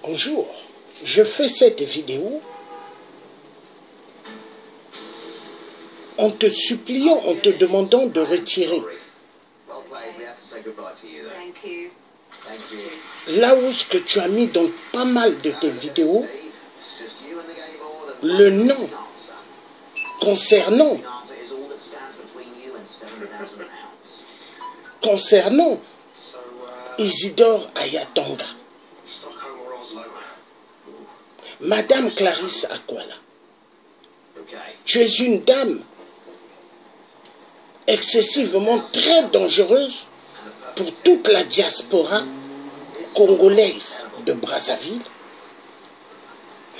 Bonjour, je fais cette vidéo en te suppliant, en te demandant de retirer là où ce que tu as mis dans pas mal de tes vidéos, le nom concernant Isidore Aya Tonga, Madame Clarisse Akwala. Tu es une dame excessivement très dangereuse pour toute la diaspora congolaise de Brazzaville,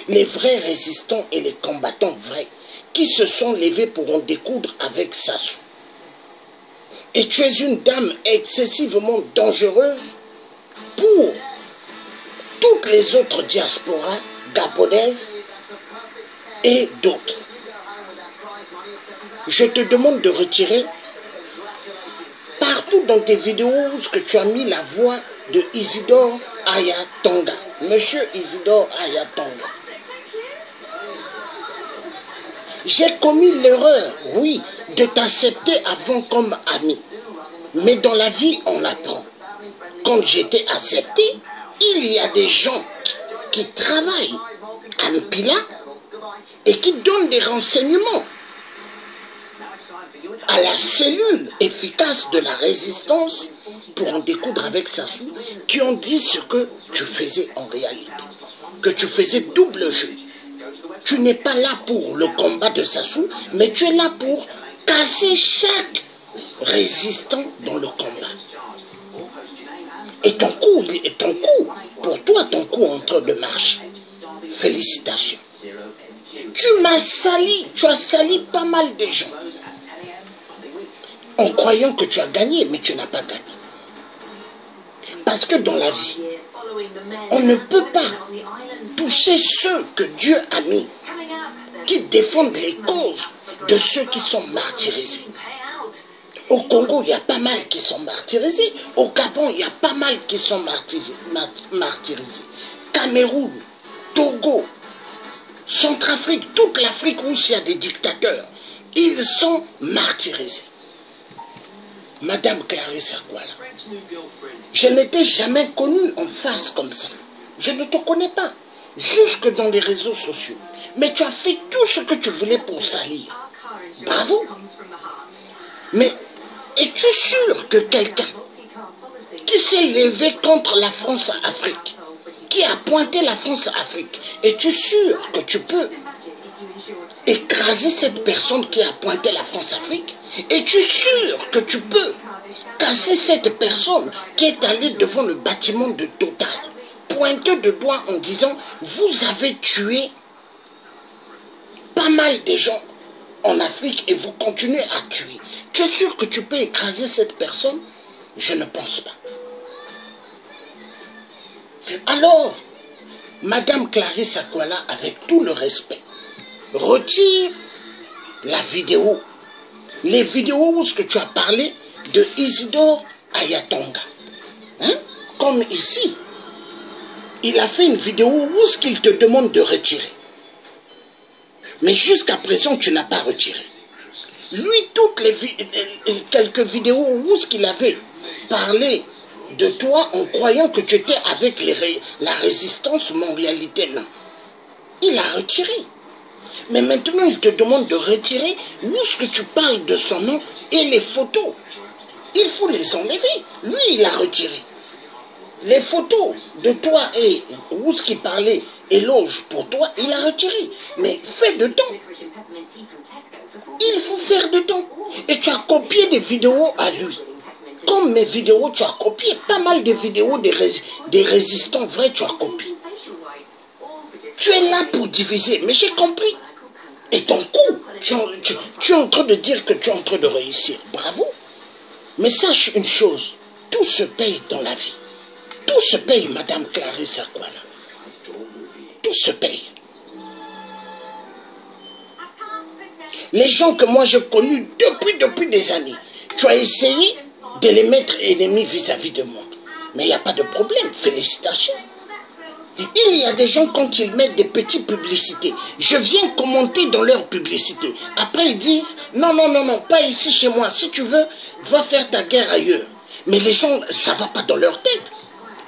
les vrais résistants et les combattants vrais qui se sont levés pour en découdre avec Sassou. Et tu es une dame excessivement dangereuse pour toutes les autres diasporas gabonaises et d'autres. Je te demande de retirer partout dans tes vidéos où que tu as mis la voix de Isidore Aya Tonga, Monsieur Isidore Aya Tonga. J'ai commis l'erreur, oui, de t'accepter avant comme ami. Mais dans la vie, on apprend. Quand j'étais accepté, il y a des gens qui travaillent à Mpila et qui donnent des renseignements à la cellule efficace de la résistance pour en découdre avec Sassou, qui ont dit ce que tu faisais en réalité, que tu faisais double jeu. Tu n'es pas là pour le combat de Sassou, mais tu es là pour casser chaque résistant dans le combat. Et ton coup, pour toi, ton coup est en train de marcher. Félicitations. Tu m'as sali, tu as sali pas mal de gens. En croyant que tu as gagné, mais tu n'as pas gagné. Parce que dans la vie, on ne peut pas toucher ceux que Dieu a mis, qui défendent les causes de ceux qui sont martyrisés. Au Congo, il y a pas mal qui sont martyrisés. Au Gabon, il y a pas mal qui sont martyrisés. Cameroun, Togo, Centrafrique, toute l'Afrique où il y a des dictateurs, ils sont martyrisés. Madame Clarisse Akwala, je ne t'ai jamais connue en face comme ça. Je ne te connais pas, jusque dans les réseaux sociaux. Mais tu as fait tout ce que tu voulais pour salir. Bravo. Mais es-tu sûr que quelqu'un qui s'est levé contre la France-Afrique, qui a pointé la France-Afrique, es-tu sûr que tu peux écraser cette personne qui a pointé la France-Afrique? Es-tu sûr que tu peux casser cette personne qui est allée devant le bâtiment de Total, pointer de doigt en disant « Vous avez tué pas mal de gens en Afrique et vous continuez à tuer. » Tu es sûr que tu peux écraser cette personne? Je ne pense pas. Alors, Madame Clarisse Akwala, avec tout le respect, retire la vidéo, les vidéos où tu as parlé de Isidore Aya Tonga. Hein? Comme ici, il a fait une vidéo où ce qu'il te demande de retirer. Mais jusqu'à présent, tu n'as pas retiré. Lui, quelques vidéos où ce qu'il avait parlé de toi en croyant que tu étais avec la résistance, mais en réalité, non. Il a retiré. Mais maintenant, il te demande de retirer où ce que tu parles de son nom et les photos. Il faut les enlever. Lui, il a retiré. Les photos de toi et où ce qui parlait éloge pour toi, il a retiré. Mais fais de temps. Il faut faire de temps. Et tu as copié des vidéos à lui. Comme mes vidéos, tu as copié pas mal de vidéos des résistants vrais, tu as copié. Tu es là pour diviser, mais j'ai compris. Et ton coup, tu es en train de dire que tu es en train de réussir. Bravo. Mais sache une chose, tout se paye dans la vie. Tout se paye, Madame Clarisse Akwala. Tout se paye. Les gens que moi j'ai connus depuis des années, tu as essayé de les mettre ennemis vis-à-vis de moi. Mais il n'y a pas de problème, félicitations. Il y a des gens, quand ils mettent des petites publicités, je viens commenter dans leurs publicités. Après, ils disent, non, non, non, non, pas ici chez moi. Si tu veux, va faire ta guerre ailleurs. Mais les gens, ça ne va pas dans leur tête.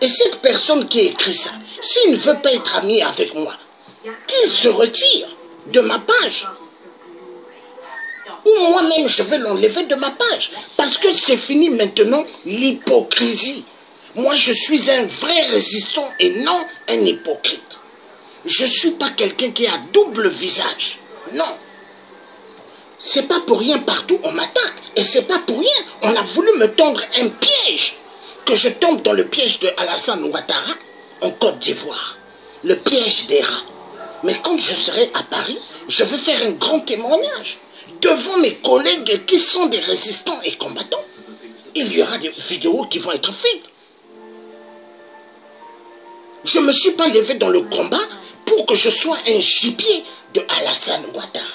Et cette personne qui écrit ça, s'il ne veut pas être ami avec moi, qu'il se retire de ma page. Ou moi-même, je vais l'enlever de ma page. Parce que c'est fini maintenant l'hypocrisie. Moi, je suis un vrai résistant et non un hypocrite. Je ne suis pas quelqu'un qui a double visage. Non. C'est pas pour rien partout on m'attaque. Et c'est pas pour rien. On a voulu me tendre un piège. Que je tombe dans le piège de Alassane Ouattara en Côte d'Ivoire. Le piège des rats. Mais quand je serai à Paris, je vais faire un grand témoignage. Devant mes collègues qui sont des résistants et combattants. Il y aura des vidéos qui vont être faites. Je ne me suis pas levé dans le combat pour que je sois un gibier de Alassane Ouattara.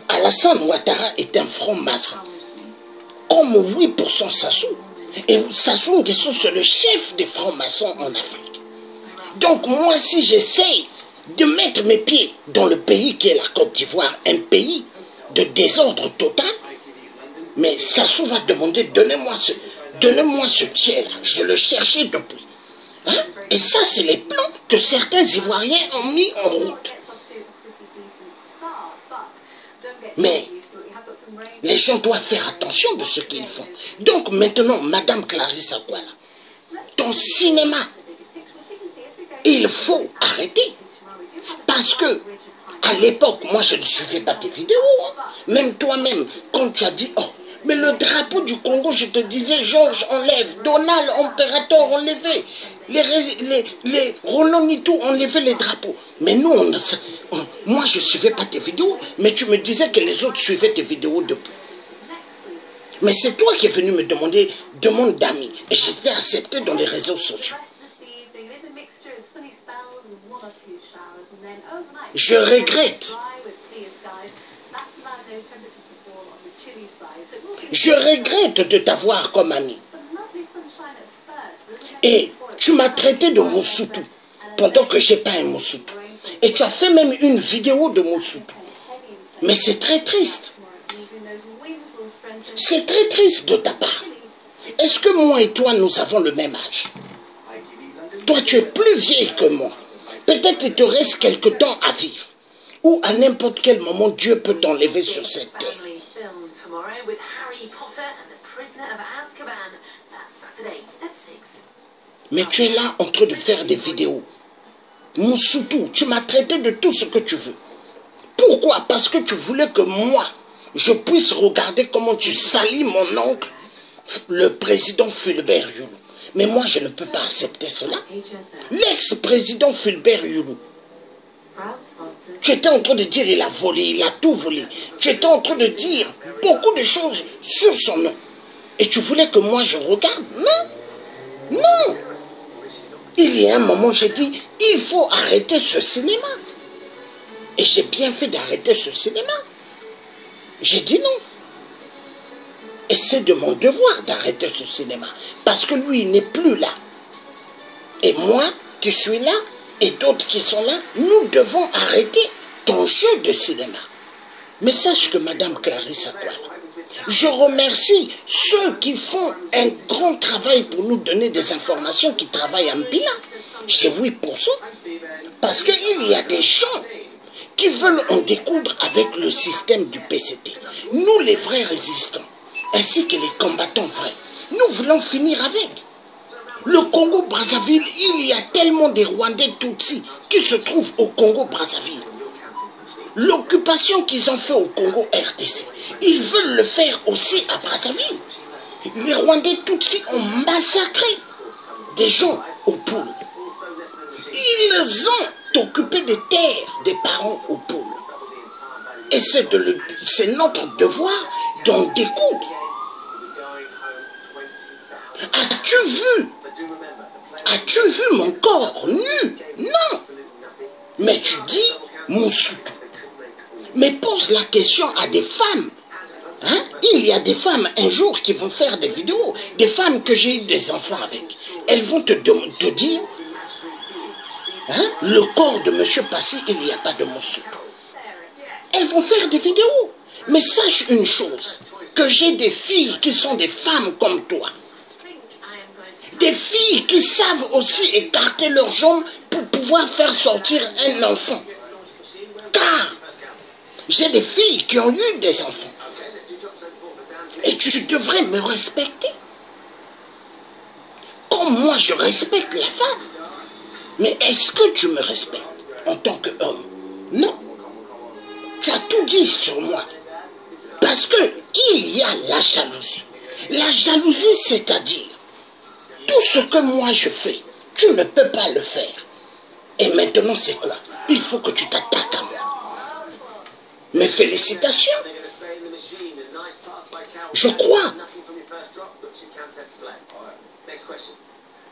Alassane Ouattara est un franc-maçon. Comme 8% Sassou. Et Sassou Nguesso, c'est le chef des francs-maçons en Afrique. Donc moi, si j'essaye de mettre mes pieds dans le pays qui est la Côte d'Ivoire, un pays de désordre total, mais Sassou va demander, donnez-moi ce pied-là. Je le cherchais depuis. Hein? Et ça, c'est les plans que certains Ivoiriens ont mis en route. Mais les gens doivent faire attention de ce qu'ils font. Donc maintenant, Madame Clarisse Akwala, ton cinéma, il faut arrêter. Parce que, à l'époque, moi je ne suivais pas tes vidéos. Hein. Même toi-même, quand tu as dit, oh, mais le drapeau du Congo, je te disais, Georges, enlève, Donald, Impérator, enlevez. Les Roland Nitou enlevaient les drapeaux. Mais nous, moi, je ne suivais pas tes vidéos, mais tu me disais que les autres suivaient tes vidéos depuis. Mais c'est toi qui es venu me demander, demande d'amis. Et j'étais accepté dans les réseaux sociaux. Je regrette. Je regrette de t'avoir comme ami. Et tu m'as traité de Moussoudou, pendant que je n'ai pas un Moussoudou. Et tu as fait même une vidéo de Moussoudou. Mais c'est très triste. C'est très triste de ta part. Est-ce que moi et toi, nous avons le même âge? Toi, tu es plus vieille que moi. Peut-être qu'il te reste quelque temps à vivre. Ou à n'importe quel moment, Dieu peut t'enlever sur cette terre. Mais tu es là en train de faire des vidéos. Moussoudou, tu m'as traité de tout ce que tu veux. Pourquoi? Parce que tu voulais que moi, je puisse regarder comment tu salis mon oncle, le président Fulbert Youlou. Mais moi, je ne peux pas accepter cela. L'ex-président Fulbert Youlou. Tu étais en train de dire il a volé, il a tout volé. Tu étais en train de dire beaucoup de choses sur son nom. Et tu voulais que moi je regarde? Non. Non. Il y a un moment, j'ai dit, il faut arrêter ce cinéma. Et j'ai bien fait d'arrêter ce cinéma. J'ai dit non. Et c'est de mon devoir d'arrêter ce cinéma. Parce que lui, il n'est plus là. Et moi, qui suis là, et d'autres qui sont là, nous devons arrêter ton jeu de cinéma. Mais sache que Madame Clarisse Akwala, je remercie ceux qui font un grand travail pour nous donner des informations, qui travaillent en bilan. J'ai 8%. Parce qu'il y a des gens qui veulent en découdre avec le système du PCT. Nous, les vrais résistants, ainsi que les combattants vrais, nous voulons finir avec. Le Congo-Brazzaville, il y a tellement de Rwandais Tutsis qui se trouvent au Congo-Brazzaville. L'occupation qu'ils ont fait au Congo-RDC, ils veulent le faire aussi à Brazzaville. Les Rwandais Tutsis ont massacré des gens au poules. Ils ont occupé des terres des parents au poules. Et c'est notre devoir d'en découdre. As-tu vu mon corps nu? Non. Mais tu dis Moussoudou. Mais pose la question à des femmes. Hein? Il y a des femmes un jour qui vont faire des vidéos, des femmes que j'ai eu des enfants avec. Elles vont te dire, hein, le corps de Monsieur Passy, il n'y a pas de Moussoul. Elles vont faire des vidéos. Mais sache une chose, que j'ai des filles qui sont des femmes comme toi. Des filles qui savent aussi écarter leurs jambes pour pouvoir faire sortir un enfant. Car j'ai des filles qui ont eu des enfants. Et tu devrais me respecter. Comme moi je respecte la femme. Mais est-ce que tu me respectes en tant qu'homme? Non. Tu as tout dit sur moi. Parce qu'il y a la jalousie. La jalousie, c'est-à-dire, tout ce que moi je fais, tu ne peux pas le faire. Et maintenant, c'est quoi? Il faut que tu t'attaques à moi. Mes félicitations. Je crois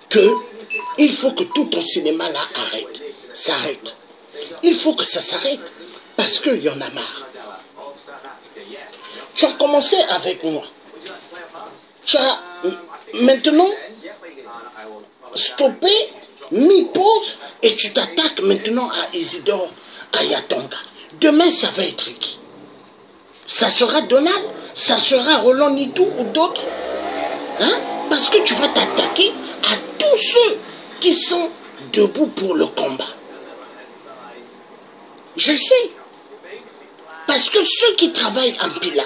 qu'il faut que tout ton cinéma là s'arrête. Il faut que ça s'arrête parce qu'il y en a marre. Tu as commencé avec moi. Tu as maintenant stoppé, mis pause et tu t'attaques maintenant à Isidore Ayatonga. Demain, ça va être qui? Ça sera Donald? Ça sera Roland Nitou ou d'autres? Hein? Parce que tu vas t'attaquer à tous ceux qui sont debout pour le combat. Je sais. Parce que ceux qui travaillent en Pila,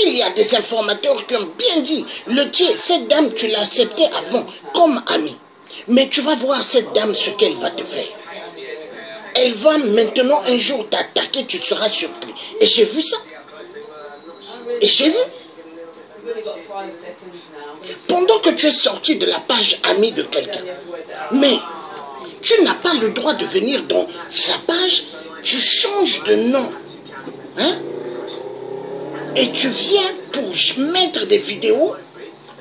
il y a des informateurs qui ont bien dit, le tien, cette dame, tu l'as acceptée avant comme amie. Mais tu vas voir cette dame ce qu'elle va te faire. Elle va maintenant un jour t'attaquer, tu seras surpris. Et j'ai vu ça. Et j'ai vu. Pendant que tu es sorti de la page amie de quelqu'un, mais tu n'as pas le droit de venir dans sa page, tu changes de nom. Hein? Et tu viens pour mettre des vidéos,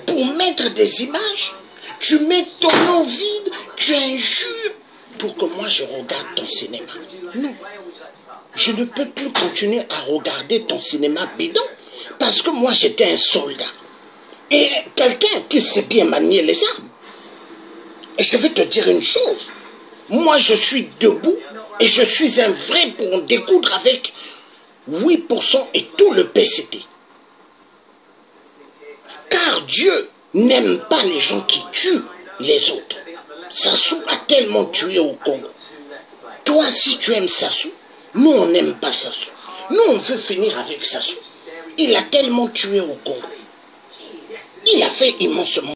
pour mettre des images, tu mets ton nom vide, tu injures pour que moi je regarde ton cinéma. Non. Je ne peux plus continuer à regarder ton cinéma bidon parce que moi j'étais un soldat. Et quelqu'un qui sait bien manier les armes. Et je vais te dire une chose. Moi je suis debout et je suis un vrai pour en découdre avec 8% et tout le PCT. Car Dieu n'aime pas les gens qui tuent les autres. Sassou a tellement tué au Congo. Toi, si tu aimes Sassou, nous on n'aime pas Sassou. Nous on veut finir avec Sassou. Il a tellement tué au Congo. Il a fait immensément.